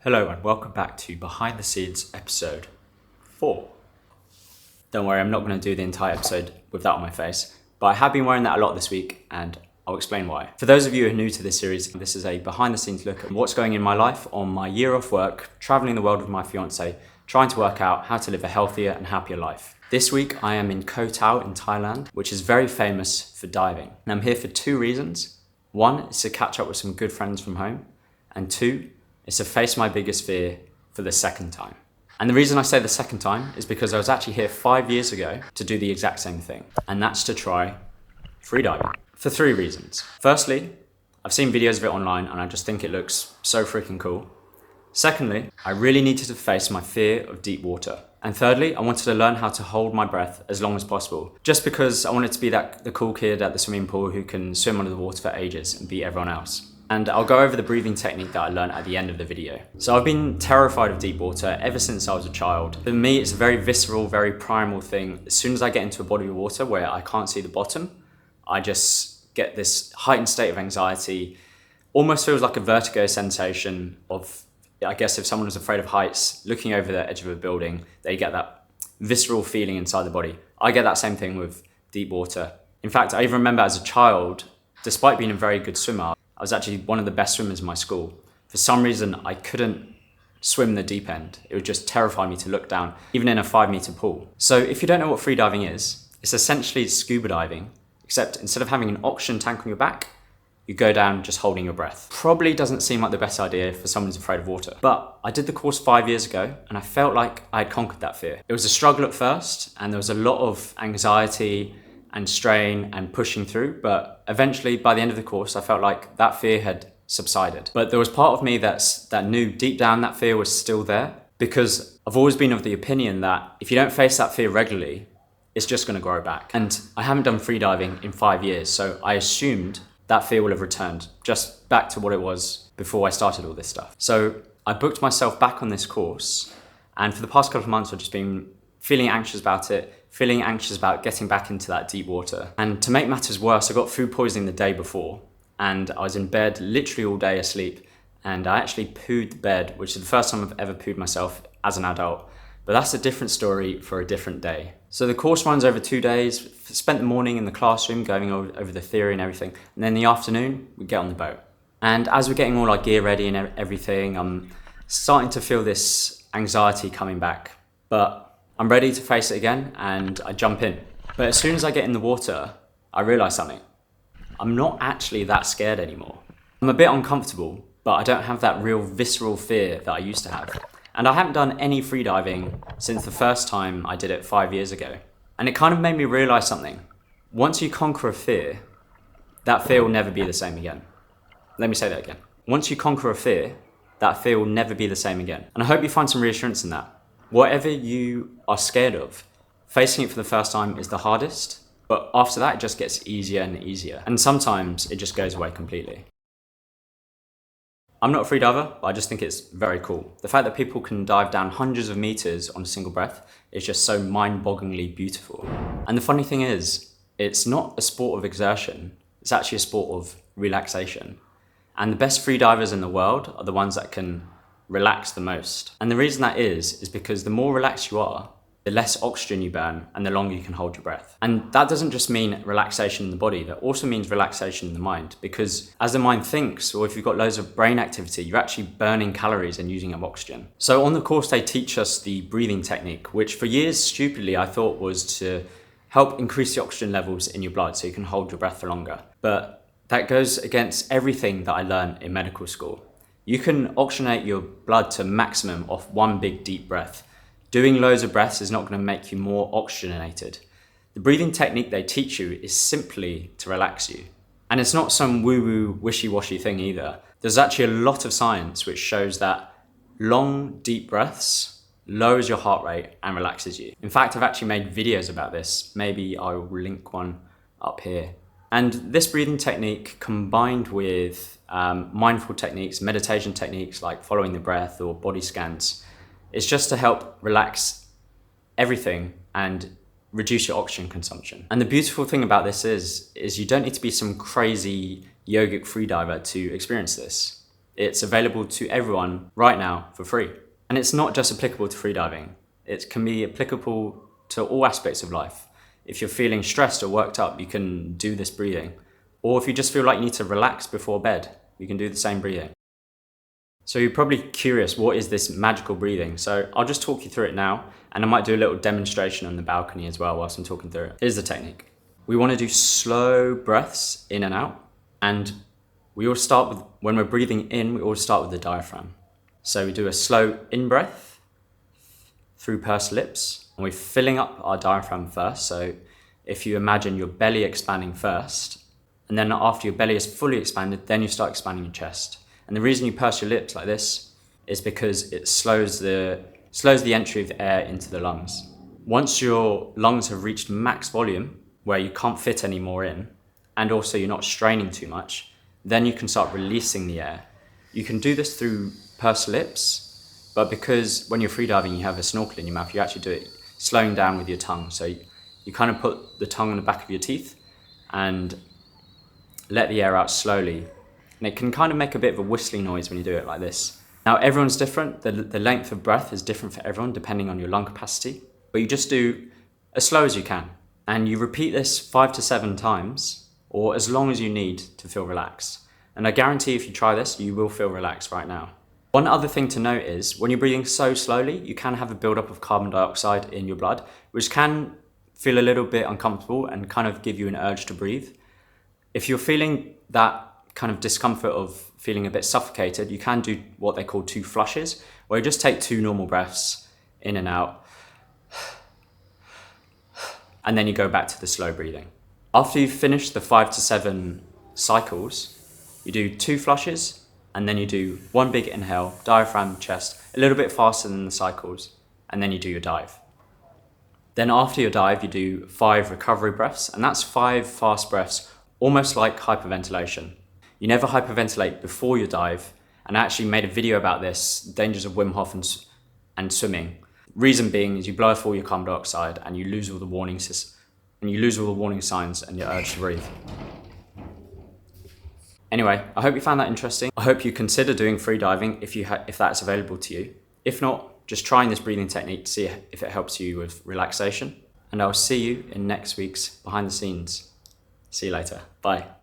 Hello and welcome back to Behind the Scenes episode 4. Don't worry, I'm not going to do the entire episode with that on my face, but I have been wearing that a lot this week and I'll explain why. For those of you who are new to this series, this is a behind the scenes look at what's going in my life on my year off work, traveling the world with my fiance, trying to work out how to live a healthier and happier life. This week I am in Koh Tao in Thailand, which is very famous for diving. And I'm here for two reasons. One is to catch up with some good friends from home, and two is to face my biggest fear for the second time. And the reason I say the second time is because I was actually here 5 years ago to do the exact same thing, and that's to try freediving. For three reasons. Firstly, I've seen videos of it online and I just think it looks so freaking cool. Secondly, I really needed to face my fear of deep water. And thirdly, I wanted to learn how to hold my breath as long as possible, just because I wanted to be the cool kid at the swimming pool who can swim under the water for ages and beat everyone else. And I'll go over the breathing technique that I learned at the end of the video. So I've been terrified of deep water ever since I was a child. For me, it's a very visceral, very primal thing. As soon as I get into a body of water where I can't see the bottom, I just get this heightened state of anxiety. Almost feels like a vertigo sensation of, I guess if someone was afraid of heights, looking over the edge of a building, they get that visceral feeling inside the body. I get that same thing with deep water. In fact, I even remember as a child, despite being a very good swimmer, I was actually one of the best swimmers in my school. For some reason, I couldn't swim the deep end. It would just terrify me to look down, even in a 5-meter pool. So if you don't know what freediving is, it's essentially scuba diving, except instead of having an oxygen tank on your back, you go down just holding your breath. Probably doesn't seem like the best idea for someone who's afraid of water. But I did the course 5 years ago and I felt like I had conquered that fear. It was a struggle at first and there was a lot of anxiety and strain and pushing through, but eventually by the end of the course I felt like that fear had subsided. But there was part of me that knew deep down that fear was still there, because I've always been of the opinion that if you don't face that fear regularly, it's just going to grow back. And I haven't done freediving in 5 years, so I assumed that fear will have returned just back to what it was before I started all this stuff. So I booked myself back on this course, and for the past couple of months I've just been feeling anxious about it, feeling anxious about getting back into that deep water. And to make matters worse, I got food poisoning the day before and I was in bed literally all day asleep, and I actually pooed the bed, which is the first time I've ever pooed myself as an adult. But that's a different story for a different day. So the course runs over 2 days, spent the morning in the classroom going over the theory and everything, and then in the afternoon we get on the boat. And as we're getting all our gear ready and everything, I'm starting to feel this anxiety coming back. But I'm ready to face it again and I jump in. But as soon as I get in the water, I realise something. I'm not actually that scared anymore. I'm a bit uncomfortable, but I don't have that real visceral fear that I used to have. And I haven't done any freediving since the first time I did it 5 years ago. And it kind of made me realise something. Once you conquer a fear, that fear will never be the same again. Let me say that again. Once you conquer a fear, that fear will never be the same again. And I hope you find some reassurance in that. Whatever you are scared of, facing it for the first time is the hardest, but after that it just gets easier and easier. And sometimes it just goes away completely. I'm not a freediver, but I just think it's very cool. The fact that people can dive down hundreds of meters on a single breath is just so mind-bogglingly beautiful. And the funny thing is, it's not a sport of exertion, it's actually a sport of relaxation. And the best freedivers in the world are the ones that can relax the most. And the reason that is because the more relaxed you are, the less oxygen you burn and the longer you can hold your breath. And that doesn't just mean relaxation in the body, that also means relaxation in the mind, because as the mind thinks, or if you've got loads of brain activity, you're actually burning calories and using up oxygen. So on the course they teach us the breathing technique, which for years stupidly I thought was to help increase the oxygen levels in your blood so you can hold your breath for longer. But that goes against everything that I learned in medical school. You can oxygenate your blood to maximum off one big deep breath. Doing loads of breaths is not going to make you more oxygenated. The breathing technique they teach you is simply to relax you. And it's not some woo-woo, wishy-washy thing either. There's actually a lot of science which shows that long, deep breaths lowers your heart rate and relaxes you. In fact, I've actually made videos about this. Maybe I will link one up here. And this breathing technique combined with mindful techniques, meditation techniques like following the breath or body scans, is just to help relax everything and reduce your oxygen consumption. And the beautiful thing about this is you don't need to be some crazy yogic freediver to experience this. It's available to everyone right now for free. And it's not just applicable to freediving. It can be applicable to all aspects of life. If you're feeling stressed or worked up, you can do this breathing. Or if you just feel like you need to relax before bed, you can do the same breathing. So you're probably curious, what is this magical breathing? So I'll just talk you through it now, and I might do a little demonstration on the balcony as well whilst I'm talking through it. Here's the technique. We want to do slow breaths in and out, and we all start with, when we're breathing in, we always start with the diaphragm. So we do a slow in-breath through pursed lips, and we're filling up our diaphragm first. So if you imagine your belly expanding first, and then after your belly is fully expanded, then you start expanding your chest. And the reason you purse your lips like this is because it slows the entry of air into the lungs. Once your lungs have reached max volume, where you can't fit any more in, and also you're not straining too much, then you can start releasing the air. You can do this through pursed lips, but because when you're freediving you have a snorkel in your mouth, you actually do it slowing down with your tongue. So you kind of put the tongue on the back of your teeth and let the air out slowly. And it can kind of make a bit of a whistling noise when you do it like this. Now everyone's different. The length of breath is different for everyone depending on your lung capacity, but you just do as slow as you can. And you repeat this 5 to 7 times, or as long as you need to feel relaxed. And I guarantee if you try this, you will feel relaxed right now. One other thing to note is when you're breathing so slowly, you can have a buildup of carbon dioxide in your blood, which can feel a little bit uncomfortable and kind of give you an urge to breathe. If you're feeling that kind of discomfort of feeling a bit suffocated, you can do what they call 2 flushes, where you just take 2 normal breaths in and out, and then you go back to the slow breathing. After you've finished the 5 to 7 cycles, you do 2 flushes, and then you do 1 big inhale, diaphragm, chest, a little bit faster than the cycles, and then you do your dive. Then after your dive, you do 5 recovery breaths, and that's 5 fast breaths, almost like hyperventilation. You never hyperventilate before your dive, and I actually made a video about this, dangers of Wim Hof and swimming. Reason being is you blow off all your carbon dioxide and you lose all the warning signs and your urge to breathe. Anyway, I hope you found that interesting. I hope you consider doing freediving if that's available to you. If not, just trying this breathing technique to see if it helps you with relaxation. And I'll see you in next week's behind the scenes. See you later. Bye.